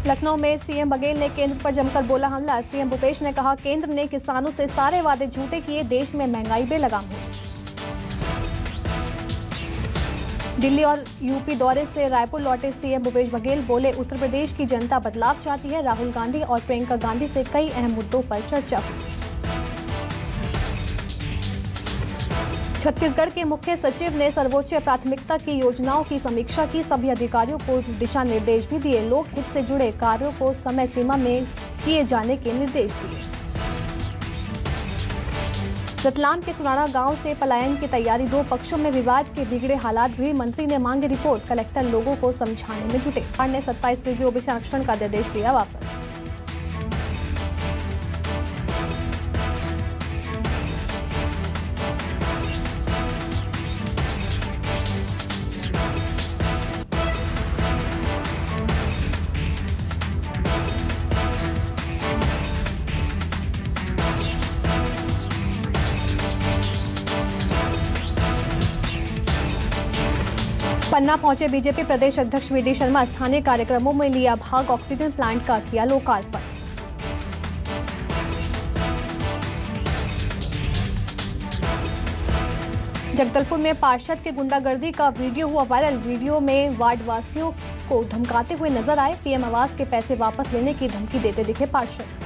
लखनऊ में सीएम बघेल ने केंद्र पर जमकर बोला हमला। सीएम भूपेश ने कहा केंद्र ने किसानों से सारे वादे झूठे किए, देश में महंगाई बेलगाम हो। दिल्ली और यूपी दौरे से रायपुर लौटे सीएम भूपेश बघेल बोले उत्तर प्रदेश की जनता बदलाव चाहती है। राहुल गांधी और प्रियंका गांधी से कई अहम मुद्दों पर चर्चा हुई। छत्तीसगढ़ के मुख्य सचिव ने सर्वोच्च प्राथमिकता की योजनाओं की समीक्षा की। सभी अधिकारियों को दिशा निर्देश भी दिए। लोक हित से जुड़े कार्यों को समय सीमा में किए जाने के निर्देश दिए। रतलाम के सुनाड़ा गांव से पलायन की तैयारी, दो पक्षों में विवाद के बिगड़े हालात। गृह मंत्री ने मांगी रिपोर्ट, कलेक्टर लोगों को समझाने में जुटे। सरकार ने 27 ओबीसी आरक्षण का निर्देश लिया वापस। पन्ना पहुंचे बीजेपी प्रदेश अध्यक्ष वी डी शर्मा। स्थानीय कार्यक्रमों में लिया भाग। ऑक्सीजन प्लांट का किया लोकार्पण। जगदलपुर में पार्षद के गुंडागर्दी का वीडियो हुआ वायरल। वीडियो में वार्डवासियों को धमकाते हुए नजर आए। पीएम आवास के पैसे वापस लेने की धमकी देते दिखे पार्षद।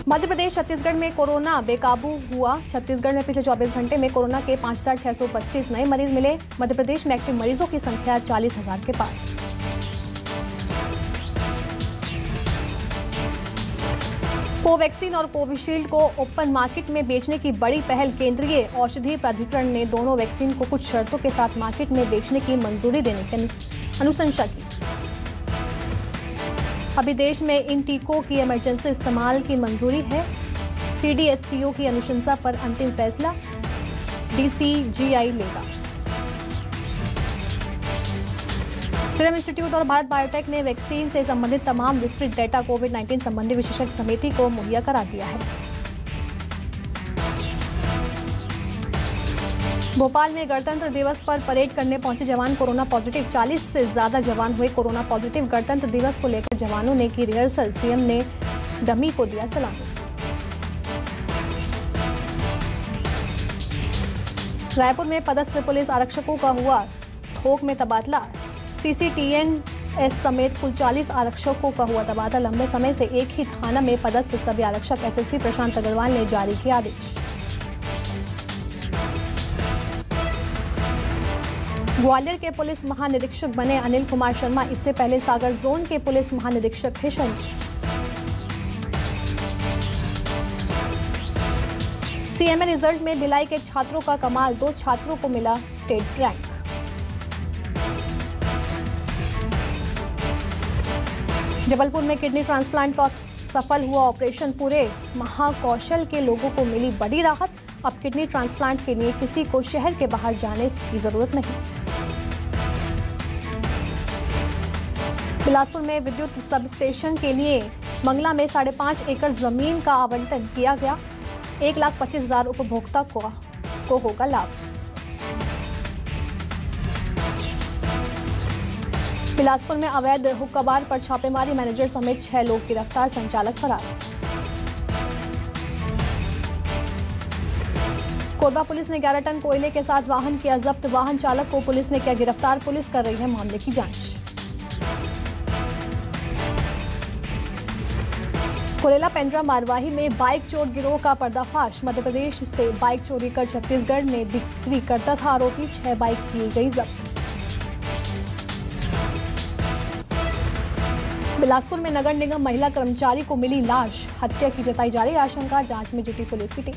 मध्य प्रदेश छत्तीसगढ़ में कोरोना बेकाबू हुआ। छत्तीसगढ़ में पिछले 24 घंटे में कोरोना के 5,625 नए मरीज मिले। मध्य प्रदेश में एक्टिव मरीजों की संख्या 40,000 के पार। कोवैक्सीन और कोविशील्ड को ओपन मार्केट में बेचने की बड़ी पहल। केंद्रीय औषधि प्राधिकरण ने दोनों वैक्सीन को कुछ शर्तों के साथ मार्केट में बेचने की मंजूरी देने की अनुशंसा की। अभी देश में इन टीकों की इमरजेंसी इस्तेमाल की मंजूरी है। सीडीएससीओ की अनुशंसा पर अंतिम फैसला डीसीजीआई लेगा। सीरम इंस्टीट्यूट और भारत बायोटेक ने वैक्सीन से संबंधित तमाम विस्तृत डेटा कोविड-19 संबंधी विशेषज्ञ समिति को मुहैया करा दिया है। भोपाल में गणतंत्र दिवस पर परेड करने पहुंचे जवान कोरोना पॉजिटिव। 40 से ज्यादा जवान हुए कोरोना पॉजिटिव। गणतंत्र दिवस को लेकर जवानों ने की रिहर्सल। सीएम ने डमी को दिया सलामी। रायपुर में पदस्थ पुलिस आरक्षकों का हुआ थोक में तबादला। सीसीटीएनएस समेत कुल 40 आरक्षकों का हुआ तबादला। लंबे समय से एक ही थाना में पदस्थ सभी आरक्षक एसएसपी प्रशांत अग्रवाल ने जारी किया आदेश। ग्वालियर के पुलिस महानिरीक्षक बने अनिल कुमार शर्मा। इससे पहले सागर जोन के पुलिस महानिरीक्षक थे शर्मा। सीएमए रिजल्ट में भिलाई के छात्रों का कमाल। 2 छात्रों को मिला स्टेट रैंक। जबलपुर में किडनी ट्रांसप्लांट का सफल हुआ ऑपरेशन। पूरे महाकौशल के लोगों को मिली बड़ी राहत। अब किडनी ट्रांसप्लांट के लिए किसी को शहर के बाहर जाने की जरूरत नहीं। बिलासपुर में विद्युत सब स्टेशन के लिए मंगला में 5.5 एकड़ जमीन का आवंटन किया गया। 1,25,000 उपभोक्ता को होगा लाभ। बिलासपुर में अवैध हुक्का बार पर छापेमारी। मैनेजर समेत 6 लोग गिरफ्तार, संचालक फरार। कोरबा पुलिस ने 11 टन कोयले के साथ वाहन किया जब्त। वाहन चालक को पुलिस ने किया गिरफ्तार। पुलिस कर रही है मामले की जांच। कुरेला पेंड्रा मारवाही में बाइक चोर गिरोह का पर्दाफाश। मध्य प्रदेश से बाइक चोरी कर छत्तीसगढ़ में बिक्री करता था आरोपी। 6 बाइक की गई जब्त। बिलासपुर में नगर निगम महिला कर्मचारी को मिली लाश। हत्या की जताई जा रही आशंका। जांच में जुटी पुलिस की टीम।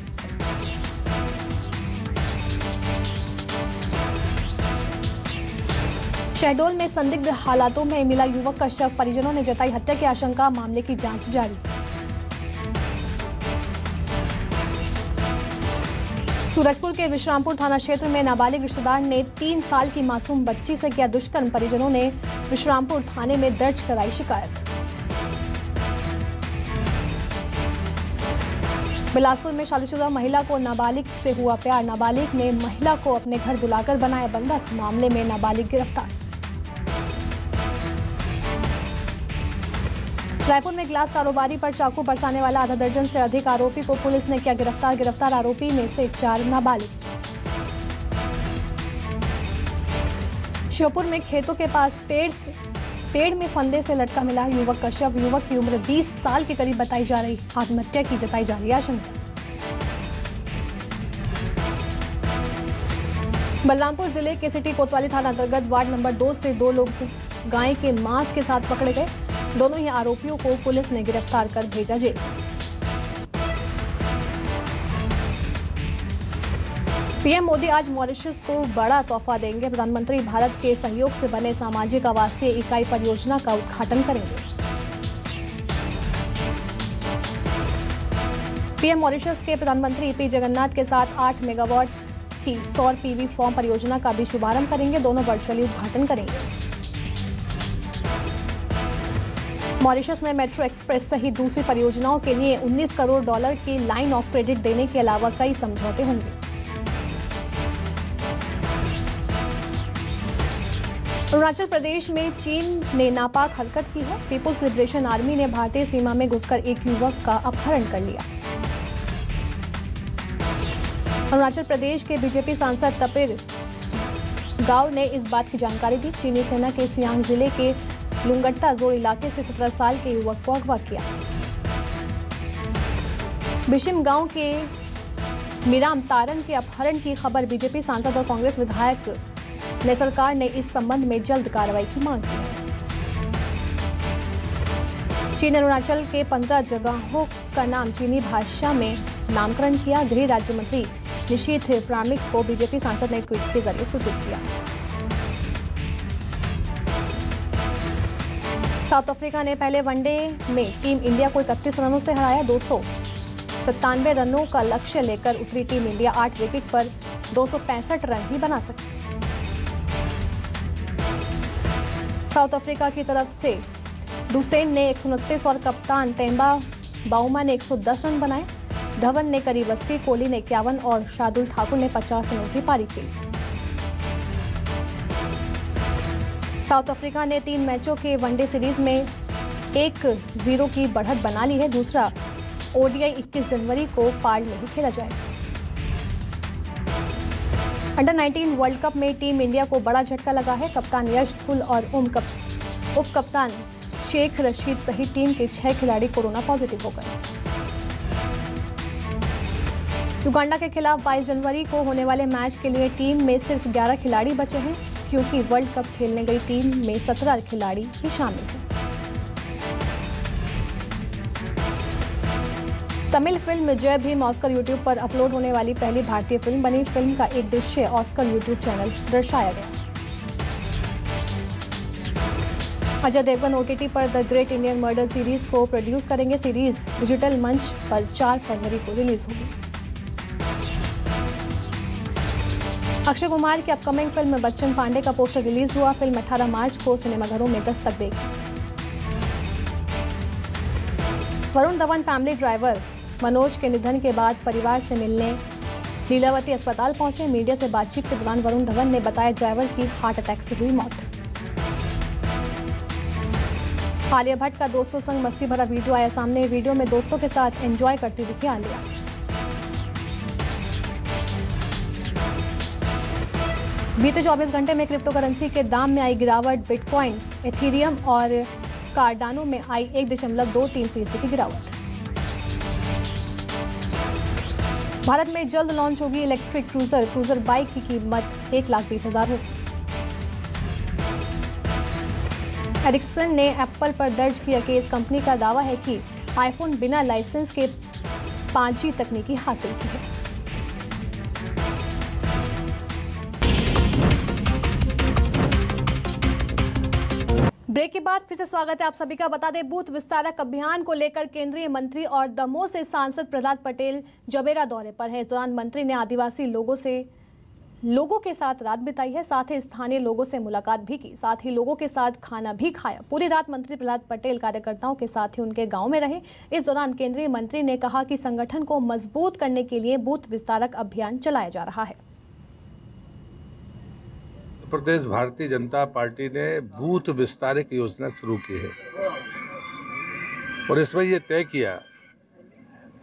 शहडोल में संदिग्ध हालातों में मिला युवक का शव। परिजनों ने जताई हत्या की आशंका। मामले की जांच जारी। सूरजपुर के विश्रामपुर थाना क्षेत्र में नाबालिग रिश्तेदार ने 3 साल की मासूम बच्ची से किया दुष्कर्म। परिजनों ने विश्रामपुर थाने में दर्ज कराई शिकायत। बिलासपुर में शादीशुदा महिला को नाबालिग से हुआ प्यार। नाबालिग ने महिला को अपने घर बुलाकर बनाया बंधक। मामले में नाबालिग गिरफ्तार। रायपुर में ग्लास कारोबारी पर चाकू बरसाने वाला आधा दर्जन से अधिक आरोपी को पुलिस ने किया गिरफ्तार। गिरफ्तार आरोपी में से 4 नाबालिग। श्योपुर में खेतों के पास पेड़ में फंदे से लटका मिला युवक का शव। युवक की उम्र 20 साल के करीब बताई जा रही। आत्महत्या की जताई जा रही आशंका। बलरामपुर जिले के सिटी कोतवाली थाना अंतर्गत वार्ड नंबर 2 से 2 लोग गाय के मांस के साथ पकड़े गए। दोनों ही आरोपियों को पुलिस ने गिरफ्तार कर भेजा जेल। पीएम मोदी आज मॉरिशस को बड़ा तोहफा देंगे। प्रधानमंत्री भारत के सहयोग से बने सामाजिक आवासीय इकाई परियोजना का उद्घाटन करेंगे। पीएम मॉरिशस के प्रधानमंत्री पी जगन्नाथ के साथ 8 मेगावाट की सौर पीवी फार्म परियोजना का भी शुभारंभ करेंगे। दोनों वर्चुअली उद्घाटन करेंगे। मॉरिशस में मेट्रो एक्सप्रेस सहित दूसरी परियोजनाओं के लिए $19 करोड़ की लाइन ऑफ क्रेडिट देने के अलावा कई समझौते होंगे। अरुणाचल प्रदेश में चीन ने नापाक हरकत की है। पीपुल्स लिबरेशन आर्मी ने भारतीय सीमा में घुसकर एक युवक का अपहरण कर लिया। अरुणाचल प्रदेश के बीजेपी सांसद तपिर गाव ने इस बात की जानकारी दी। चीनी सेना के सियांग जिले के लुंगट्टा जोर इलाके से 17 साल के युवक को अगवा किया। बिशिम गांव के मीराम तारन के अपहरण की खबर बीजेपी सांसद और कांग्रेस विधायक ने सरकार ने इस संबंध में जल्द कार्रवाई की मांग की है। चीन ने अरुणाचल के 15 जगहों का नाम चीनी भाषा में नामकरण किया। गृह राज्य मंत्री निशीथ प्रामिक को बीजेपी सांसद ने ट्वीट के जरिए सूचित किया। साउथ अफ्रीका ने पहले वनडे में टीम इंडिया को 31 रनों से हराया। 297 रनों का लक्ष्य लेकर उतरी टीम इंडिया 8 विकेट पर 265 रन ही बना सकी। साउथ अफ्रीका की तरफ से डुसेन ने 129 और कप्तान टेम्बा बाउमा ने 110 रन बनाए। धवन ने करीब 80, कोहली ने 51 और शार्दुल ठाकुर ने 50 रनों की पारी खेली। साउथ अफ्रीका ने 3 मैचों के वनडे सीरीज में 1-0 की बढ़त बना ली है। दूसरा ओडीआई 21 जनवरी को पार्ल में ही खेला जाएगा। अंडर 19 वर्ल्ड कप में टीम इंडिया को बड़ा झटका लगा है। कप्तान यश थुल और उप कप्तान शेख रशीद सहित टीम के 6 खिलाड़ी कोरोना पॉजिटिव हो गए। युगांडा के खिलाफ 22 जनवरी को होने वाले मैच के लिए टीम में सिर्फ 11 खिलाड़ी बचे हैं, क्योंकि वर्ल्ड कप खेलने गई टीम में 17 खिलाड़ी ही शामिल हैं। तमिल फिल्म जय भीम ऑस्कर यूट्यूब पर अपलोड होने वाली पहली भारतीय फिल्म बनी। फिल्म का एक दृश्य ऑस्कर यूट्यूब चैनल दर्शाया गया। अजय देवगन ओटीटी पर the great Indian murder series को प्रोड्यूस करेंगे। सीरीज डिजिटल मंच पर 4 फरवरी को रिलीज होगी। अक्षय कुमार की अपकमिंग फिल्म बच्चन पांडे का पोस्टर रिलीज हुआ। फिल्म 18 मार्च को सिनेमाघरों में दस्तक देगी। वरुण धवन फैमिली ड्राइवर मनोज के निधन के बाद परिवार से मिलने लीलावती अस्पताल पहुंचे। मीडिया से बातचीत के दौरान वरुण धवन ने बताया ड्राइवर की हार्ट अटैक से हुई मौत। आलिया भट्ट का दोस्तों संग मस्ती भरा वीडियो आया सामने। वीडियो में दोस्तों के साथ एंजॉय करती दिखी आलिया। बीते 24 घंटे में क्रिप्टो करेंसी के दाम में आई गिरावट। बिटकॉइन, एथीरियम और कार्डानो में आई 1.23% की गिरावट। भारत में जल्द लॉन्च होगी इलेक्ट्रिक क्रूजर बाइक की कीमत 1,20,000 होगी। एरिक्सन ने एप्पल पर दर्ज किया केस। कंपनी का दावा है कि आईफोन बिना लाइसेंस के 5G तकनीकी हासिल की है। ब्रेक के बाद फिर से स्वागत है आप सभी का। बता दें, बूथ विस्तारक अभियान को लेकर केंद्रीय मंत्री और दमोह से सांसद प्रहलाद पटेल जबेरा दौरे पर हैं। इस दौरान मंत्री ने आदिवासी लोगों के साथ रात बिताई है, साथ ही स्थानीय लोगों से मुलाकात भी की, साथ ही लोगों के साथ खाना भी खाया। पूरी रात मंत्री प्रहलाद पटेल कार्यकर्ताओं के साथ ही उनके गांव में रहे। इस दौरान केंद्रीय मंत्री ने कहा कि संगठन को मजबूत करने के लिए बूथ विस्तारक अभियान चलाया जा रहा है। प्रदेश भारतीय जनता पार्टी ने बूथ विस्तारक योजना शुरू की है। और इसमें ये तय किया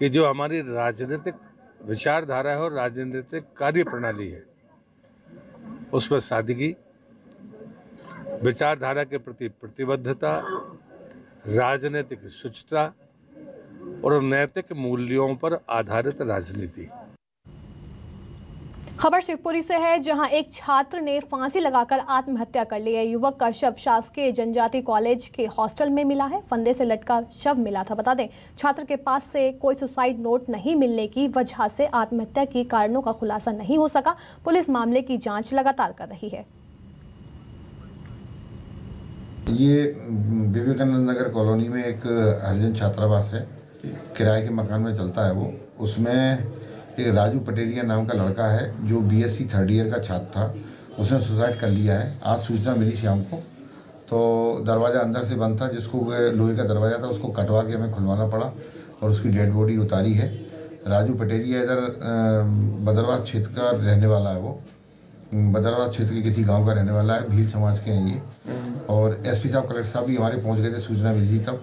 कि जो हमारी राजनीतिक विचारधारा है और राजनीतिक कार्य प्रणाली है उस पर सादगी, विचारधारा के प्रति प्रतिबद्धता, राजनीतिक शुचिता और नैतिक मूल्यों पर आधारित राजनीति। खबर शिवपुरी से है, जहां एक छात्र ने फांसी लगाकर आत्महत्या कर ली है। युवक का शव शासकीय जनजाति कॉलेज के हॉस्टल में मिला है। फंदे से लटका शव मिला था। बता दें, छात्र के पास से कोई सुसाइड नोट नहीं मिलने की वजह से आत्महत्या के कारणों का खुलासा नहीं हो सका। पुलिस मामले की जांच लगातार कर रही है। ये विवेकानंद नगर कॉलोनी में एक हरिजन छात्रावास है, किराए के मकान में चलता है वो। उसमें एक राजू पटेरिया नाम का लड़का है जो बीएससी 3rd ईयर का छात्र था, उसने सुसाइड कर लिया है। आज सूचना मिली शाम को, तो दरवाज़ा अंदर से बंद था, जिसको लोहे का दरवाज़ा था उसको कटवा के हमें खुलवाना पड़ा और उसकी डेड बॉडी उतारी है। राजू पटेरिया इधर बदरवास क्षेत्र का रहने वाला है। वो बदरवास क्षेत्र के किसी गांव का रहने वाला है, भील समाज के हैं ये। और एसपी साहब, कलेक्टर साहब भी हमारे पहुंच गए थे, सूचना मिली थी तब,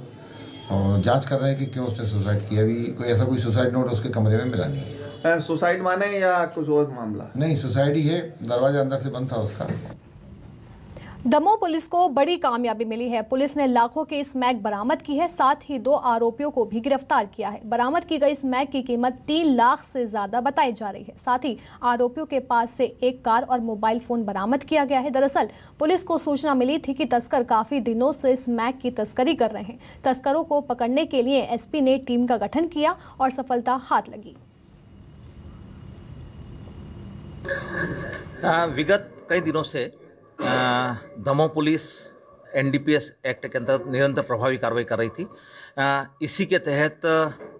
और जांच कर रहे हैं कि क्यों उसने सुसाइड किया। अभी कोई सुसाइड नोट उसके कमरे में मिला नहीं है। सुसाइड माने या कुछ और मामला? नहीं, सुसाइड ही है, दरवाजा अंदर से बंद था उसका। दमोह पुलिस को बड़ी कामयाबी मिली है। पुलिस ने लाखों की स्मैक बरामद की है, साथ ही 2 आरोपियों को भी गिरफ्तार किया है। बरामद की गई स्मैक की कीमत 3 लाख से ज्यादा बताई जा रही है। साथ ही आरोपियों के पास से एक कार और मोबाइल फोन बरामद किया गया है। दरअसल पुलिस को सूचना मिली थी कि तस्कर काफी दिनों से स्मैक की तस्करी कर रहे हैं। तस्करों को पकड़ने के लिए एसपी ने टीम का गठन किया और सफलता हाथ लगी। विगत कई दिनों से दमोह पुलिस एनडीपीएस एक्ट के अंतर्गत निरंतर प्रभावी कार्रवाई कर रही थी। इसी के तहत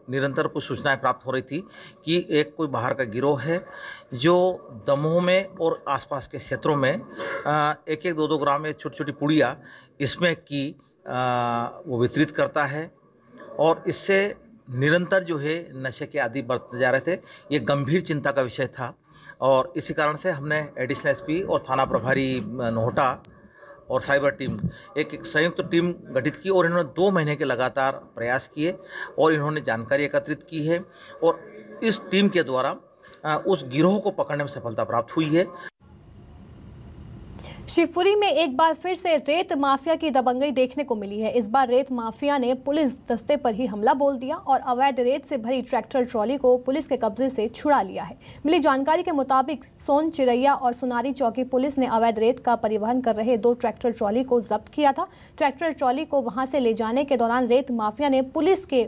निरंतर कुछ सूचनाएं प्राप्त हो रही थी कि एक कोई बाहर का गिरोह है जो दमोह में और आसपास के क्षेत्रों में 1-1, 2-2 ग्राम में छोटी छोटी पुड़िया इसमें की वो वितरित करता है और इससे निरंतर जो है नशे के आदि बढ़ते जा रहे थे। ये गंभीर चिंता का विषय था और इसी कारण से हमने एडिशनल एसपी और थाना प्रभारी नोहटा और साइबर टीम एक संयुक्त टीम गठित की और इन्होंने 2 महीने के लगातार प्रयास किए और इन्होंने जानकारी एकत्रित की है और इस टीम के द्वारा उस गिरोह को पकड़ने में सफलता प्राप्त हुई है। शिवपुरी में एक बार फिर से रेत माफिया की दबंगई देखने को मिली है। इस बार रेत माफिया ने पुलिस दस्ते पर ही हमला बोल दिया और अवैध रेत से भरी ट्रैक्टर ट्रॉली को पुलिस के कब्जे से छुड़ा लिया है। मिली जानकारी के मुताबिक सोन चिरैया और सुनारी चौकी पुलिस ने अवैध रेत का परिवहन कर रहे 2 ट्रैक्टर ट्रॉली को जब्त किया था। ट्रैक्टर ट्रॉली को वहां से ले जाने के दौरान रेत माफिया ने पुलिस के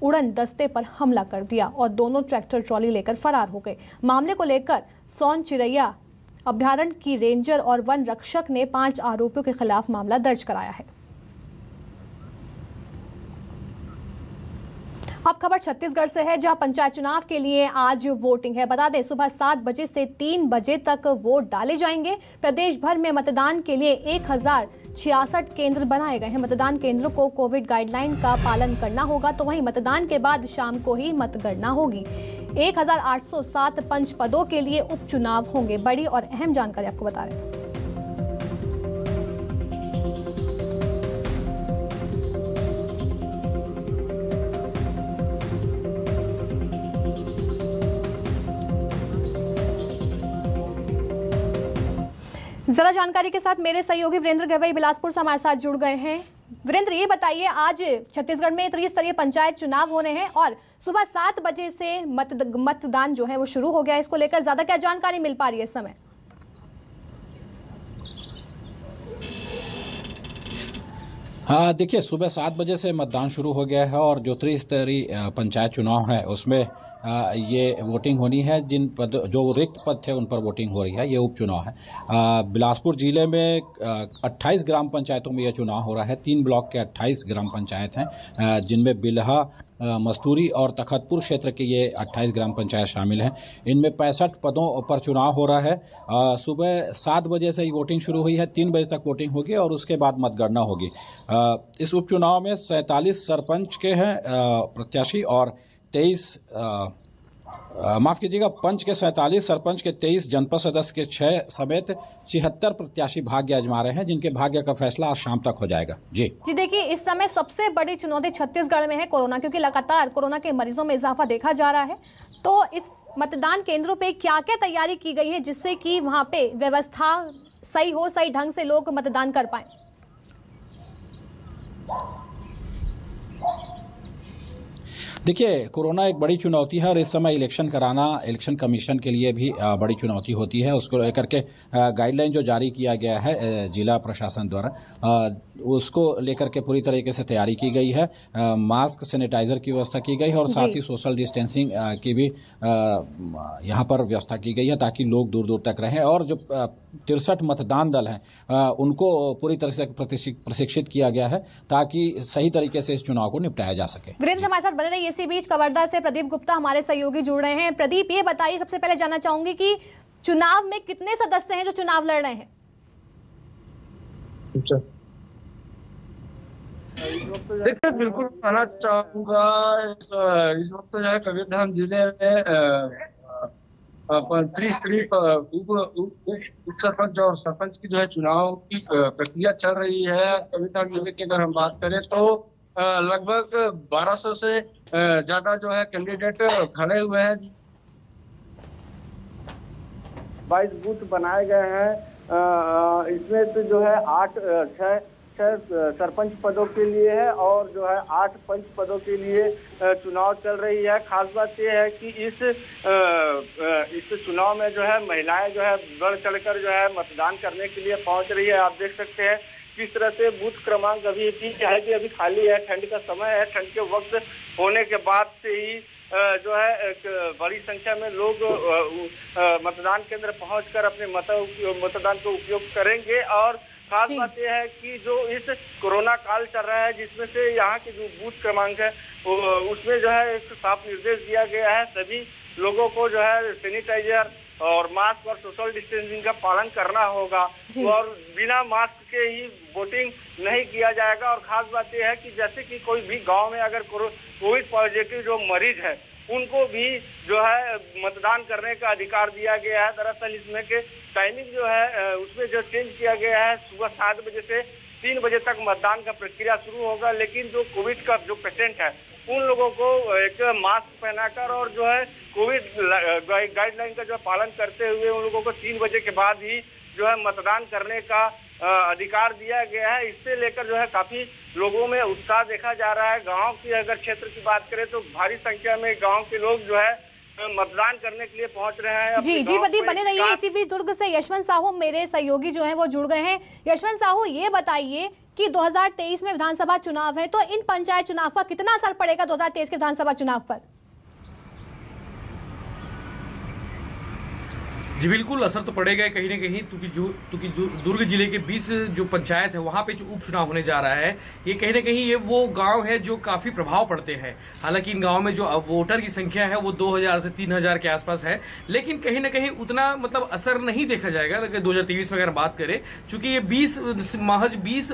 उड़न दस्ते पर हमला कर दिया और दोनों ट्रैक्टर ट्रॉली लेकर फरार हो गए। मामले को लेकर सोन चिरैया अभ्यारण्य की रेंजर और वन रक्षक ने 5 आरोपियों के खिलाफ मामला दर्ज कराया है। अब खबर छत्तीसगढ़ से है, जहां पंचायत चुनाव के लिए आज वोटिंग है। बता दें, सुबह 7 बजे से 3 बजे तक वोट डाले जाएंगे। प्रदेश भर में मतदान के लिए 1066 केंद्र बनाए गए हैं। मतदान केंद्रों को कोविड गाइडलाइन का पालन करना होगा, तो वहीं मतदान के बाद शाम को ही मतगणना होगी। 1807 पंच पदों के लिए उपचुनाव होंगे। बड़ी और अहम जानकारी आपको बता रहे हैं। ज्यादा जानकारी के साथ मेरे सहयोगी वीरेंद्र गवई बिलासपुर से हमारे साथ जुड़ गए हैं। वीरेंद्र, ये बताइए, आज छत्तीसगढ़ में त्रिस्तरीय पंचायत चुनाव हो रहे हैं और सुबह 7 बजे से मतदान जो है वो शुरू हो गया है। इसको लेकर ज्यादा क्या जानकारी मिल पा रही है इस समय? हाँ, देखिए, सुबह 7 बजे से मतदान शुरू हो गया है और जो त्रिस्तरीय पंचायत चुनाव है उसमें ये वोटिंग होनी है। जिन पद जो रिक्त पद थे उन पर वोटिंग हो रही है। ये उपचुनाव है। बिलासपुर जिले में 28 ग्राम पंचायतों में ये चुनाव हो रहा है। 3 ब्लॉक के 28 ग्राम पंचायत हैं, जिनमें बिल्हा, मस्तूरी और तखतपुर क्षेत्र के ये 28 ग्राम पंचायत शामिल हैं। इनमें 65 पदों पर चुनाव हो रहा है। सुबह 7 बजे से ही वोटिंग शुरू हुई है। 3 बजे तक वोटिंग होगी और उसके बाद मतगणना होगी। इस उपचुनाव में 47 सरपंच के हैं प्रत्याशी और 23 माफ कीजिएगा, पंच के 47, सरपंच के 23, जनपद सदस्य के 6 समेत 76 प्रत्याशी भाग्य आजमा रहे हैं, जिनके भाग्य का फैसला आज शाम तक हो जाएगा। जी देखिए, इस समय सबसे बड़ी चुनौती छत्तीसगढ़ में है कोरोना, क्योंकि लगातार कोरोना के मरीजों में इजाफा देखा जा रहा है। तो इस मतदान केंद्रों पे क्या क्या तैयारी की गई है जिससे कि वहां पे व्यवस्था सही हो, सही ढंग से लोग मतदान कर पाए? देखिए, कोरोना एक बड़ी चुनौती है और इस समय इलेक्शन कराना इलेक्शन कमीशन के लिए भी बड़ी चुनौती होती है। उसको लेकर के गाइडलाइन जो जारी किया गया है जिला प्रशासन द्वारा, उसको लेकर के पूरी तरीके से तैयारी की गई है। मास्क, सैनिटाइजर की व्यवस्था की गई है और साथ ही सोशल डिस्टेंसिंग की भी यहाँ पर व्यवस्था की गई है, ताकि लोग दूर दूर तक रहें। और जो 63 मतदान दल हैं उनको पूरी तरह से प्रशिक्षित किया गया है, ताकि सही तरीके से इस चुनाव को निपटाया जा सके। वीरेंद्र हमारे साथ बने रहिए। इसी बीच कवर्धा से प्रदीप गुप्ता हमारे सहयोगी जुड़ रहे हैं। प्रदीप, ये बताइए, सबसे पहले जानना चाहूंगी कि चुनाव में कितने सदस्य हैं जो चुनाव लड़ रहे हैं? देखिए, बिल्कुल कहना चाहूंगा, इस वक्त जो है कबीरधाम जिले में त्रिस्तरीय उप सरपंच और सरपंच की जो है चुनाव की प्रक्रिया चल रही है। कबीरधाम जिले की अगर हम बात करें तो लगभग 1200 से ज्यादा जो है कैंडिडेट खड़े हुए हैं। 22 बूथ बनाए गए हैं। इसमें तो जो है 6 सरपंच पदों के लिए है और जो है 8 पंच पदों के लिए चुनाव चल रही है। खास बात यह है कि इस चुनाव में जो है महिलाएं जो है बढ़ चढ़कर जो है मतदान करने के लिए पहुंच रही है। आप देख सकते हैं किस तरह से बूथ क्रमांक अभी अभी खाली है। ठंड का समय है, ठंड के वक्त होने के बाद से ही जो है एक बड़ी संख्या में लोग मतदान केंद्र पहुंचकर अपने मतदान का उपयोग करेंगे। और खास बात यह है कि जो इस कोरोना काल चल रहा है, जिसमें से यहाँ के जो बूथ क्रमांक है उसमें जो है एक साफ निर्देश दिया गया है, सभी लोगों को जो है सैनिटाइजर और मास्क और सोशल डिस्टेंसिंग का पालन करना होगा और बिना मास्क के ही वोटिंग नहीं किया जाएगा। और खास बात यह है कि जैसे कि कोई भी गांव में अगर कोविड पॉजिटिव जो मरीज है उनको भी जो है मतदान करने का अधिकार दिया गया है। दरअसल इसमें के टाइमिंग जो है उसमें जो चेंज किया गया है, सुबह 7 बजे से 3 बजे तक मतदान का प्रक्रिया शुरू होगा। लेकिन जो कोविड का जो पेशेंट है उन लोगों को एक मास्क पहनाकर और जो है कोविड गाइडलाइन का जो पालन करते हुए उन लोगों को 3 बजे के बाद ही जो है मतदान करने का अधिकार दिया गया है। इससे लेकर जो है काफी लोगों में उत्साह देखा जा रहा है। गांव की अगर क्षेत्र की बात करें तो भारी संख्या में गांव के लोग जो है मतदान करने के लिए पहुंच रहे हैं। जी प्रदीप, बने रहिए। इसी बीच दुर्ग से यशवंत साहू मेरे सहयोगी जो हैं वो जुड़ गए हैं। यशवंत साहू, ये बताइए कि 2023 में विधानसभा चुनाव है, तो इन पंचायत चुनाव का कितना असर पड़ेगा 2023 के विधानसभा चुनाव पर? जी बिल्कुल, असर तो पड़ेगा कहीं ना कहीं, क्योंकि दुर्ग जिले के 20 जो पंचायत है वहां पे जो उपचुनाव होने जा रहा है, ये कहीं ना कहीं ये वो गांव है जो काफी प्रभाव पड़ते हैं। हालांकि इन गांव में जो वोटर की संख्या है वो 2000 से 3000 के आसपास है, लेकिन कहीं ना कहीं उतना मतलब असर नहीं देखा जाएगा अगर 2023 में अगर बात करें, चूंकि ये महज 20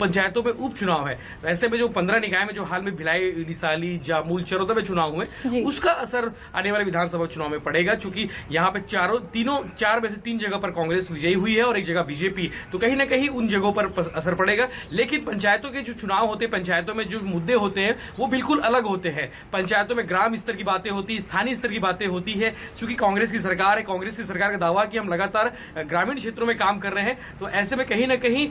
पंचायतों में उपचुनाव है। ऐसे में जो 15 निकाय में जो हाल में भिलाई, डिसाली, जामुल, चरौदा में चुनाव हुए, उसका असर आने वाले विधानसभा चुनाव में पड़ेगा। चूंकि यहाँ पे 4 में से 3 जगह पर कांग्रेस विजयी हुई है और एक जगह बीजेपी, तो कहीं ना कहीं उन जगहों पर असर पड़ेगा। लेकिन पंचायतों के जो चुनाव होते हैं, पंचायतों में जो मुद्दे होते हैं वो बिल्कुल अलग होते हैं। पंचायतों में ग्राम स्तर की बातें होती है, स्थानीय स्तर की बातें होती है। चूंकि कांग्रेस की सरकार है, कांग्रेस की सरकार का दावा कि हम लगातार ग्रामीण क्षेत्रों में काम कर रहे हैं, तो ऐसे में कहीं ना कहीं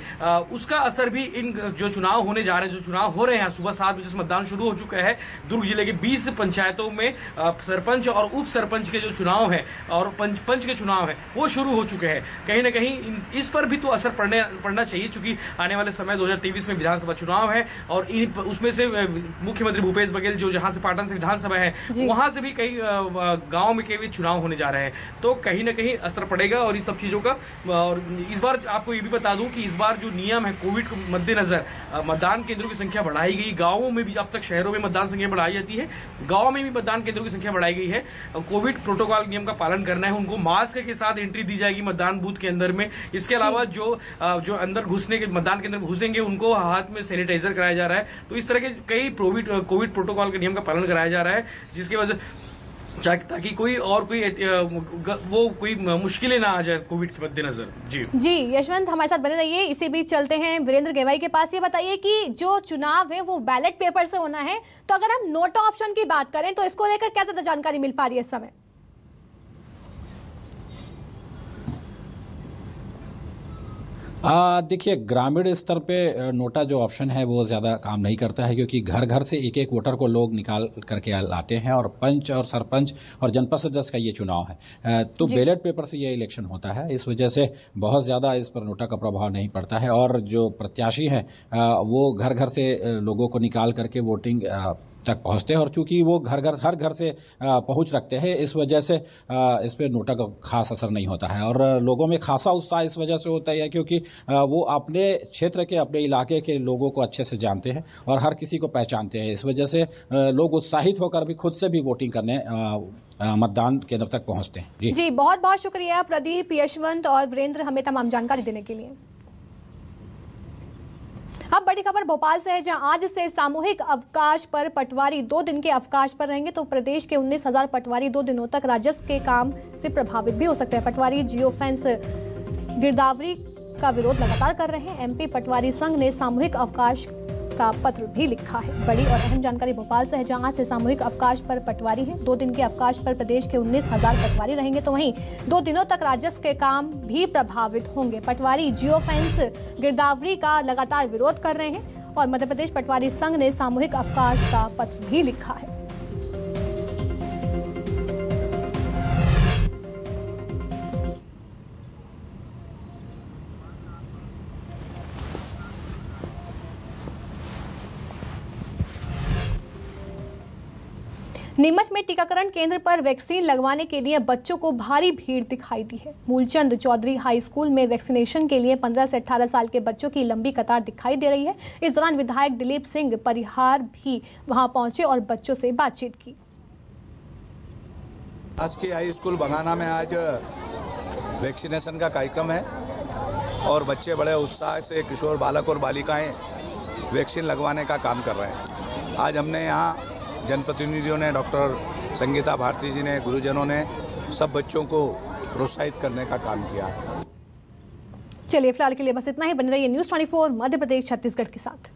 उसका असर भी इन जो चुनाव होने जा रहे हैं, जो चुनाव हो रहे हैं, सुबह 7 बजे से मतदान शुरू हो चुका है। दुर्ग जिले के 20 पंचायतों में सरपंच और उप सरपंच के जो चुनाव है और पंच के चुनाव है वो शुरू हो चुके हैं। कहीं ना कहीं इस पर भी तो असर पड़ना चाहिए, क्योंकि आने वाले समय 2023 में विधानसभा चुनाव है और उसमें से मुख्यमंत्री भूपेश बघेल जो जहां से पाटन से विधानसभा है वहां से भी कई गांव में के भी चुनाव होने जा रहे हैं, तो कहीं ना कहीं असर पड़ेगा और इस सब चीजों का। और इस बार आपको ये भी बता दूं कि इस बार जो नियम है, कोविड के मद्देनजर मतदान केंद्रों की संख्या बढ़ाई गई। गांवों में भी, अब तक शहरों में मतदान संख्या बढ़ाई जाती है, गांव में भी मतदान केंद्रों की संख्या बढ़ाई गई है। कोविड प्रोटोकॉल नियम का पालन करना है, उनको मास्क के साथ एंट्री दी जाएगी मतदान बूथ के अंदर में। इसके अलावा जो अंदर घुसने के मतदान केंद्र में घुसेंगे उनको हाथ में सैनिटाइजर कराया जा रहा है। तो इस तरह के कई कोविड प्रोटोकॉल के नियम का पालन कराया जा रहा है, जिसकी वजह ताकि कोई मुश्किलें ना आ जाए कोविड के मद्देनजर। जी यशवंत हमारे साथ बने रहिए। इसी बीच चलते हैं वीरेंद्र गेवाई के पास। ये बताइए कि जो चुनाव है वो बैलेट पेपर से होना है, तो अगर हम नोटा ऑप्शन की बात करें तो इसको लेकर क्या ज्यादा जानकारी मिल पा रही है इस समय? देखिए, ग्रामीण स्तर पे नोटा जो ऑप्शन है वो ज़्यादा काम नहीं करता है, क्योंकि घर घर से एक एक वोटर को लोग निकाल करके लाते हैं और पंच और सरपंच और जनपद सदस्य का ये चुनाव है, तो बैलेट पेपर से ये इलेक्शन होता है। इस वजह से बहुत ज़्यादा इस पर नोटा का प्रभाव नहीं पड़ता है और जो प्रत्याशी हैं वो घर घर से लोगों को निकाल करके वोटिंग तक पहुंचते हैं और चूंकि वो हर घर से पहुंच रखते हैं, इस वजह से इस पे नोटा का खास असर नहीं होता है। और लोगों में खासा उत्साह इस वजह से होता है क्योंकि वो अपने क्षेत्र के, अपने इलाके के लोगों को अच्छे से जानते हैं और हर किसी को पहचानते हैं। इस वजह से लोग उत्साहित होकर भी खुद से भी वोटिंग करने मतदान केंद्र तक पहुँचते हैं। जी बहुत बहुत शुक्रिया प्रदीप, यशवंत और वीरेंद्र हमें तमाम जानकारी देने के लिए। अब बड़ी खबर भोपाल से है, जहां आज से सामूहिक अवकाश पर पटवारी 2 दिन के अवकाश पर रहेंगे, तो प्रदेश के 19,000 पटवारी 2 दिनों तक राजस्व के काम से प्रभावित भी हो सकते हैं। पटवारी जियो फेंस गिरदावरी का विरोध लगातार कर रहे हैं। एमपी पटवारी संघ ने सामूहिक अवकाश का पत्र भी लिखा है। बड़ी और अहम जानकारी भोपाल से है, जहां आज से सामूहिक अवकाश पर पटवारी हैं। 2 दिन के अवकाश पर प्रदेश के 19,000 पटवारी रहेंगे, तो वहीं 2 दिनों तक राजस्व के काम भी प्रभावित होंगे। पटवारी जियो फेंस गिरदावरी का लगातार विरोध कर रहे हैं और मध्य प्रदेश पटवारी संघ ने सामूहिक अवकाश का पत्र भी लिखा है। नीमच में टीकाकरण केंद्र पर वैक्सीन लगवाने के लिए बच्चों को भारी भीड़ दिखाई दी है। मूलचंद चौधरी हाई स्कूल में वैक्सीनेशन के लिए 15 से 18 साल के बच्चों की लंबी कतार दिखाई दे रही है। इस दौरान विधायक दिलीप सिंह परिहार भी वहां पहुंचे और बच्चों से बातचीत की। शासकीय हाई स्कूल बघाना में आज वैक्सीनेशन का कार्यक्रम है और बच्चे बड़े उत्साह से, किशोर बालक और बालिकाएं वैक्सीन लगवाने का काम कर रहे हैं। आज हमने यहाँ जनप्रतिनिधियों ने, डॉक्टर संगीता भारती जी ने, गुरुजनों ने सब बच्चों को प्रोत्साहित करने का काम किया। चलिए फिलहाल के लिए बस इतना ही। बने रहिए न्यूज़ 24 मध्य प्रदेश छत्तीसगढ़ के साथ।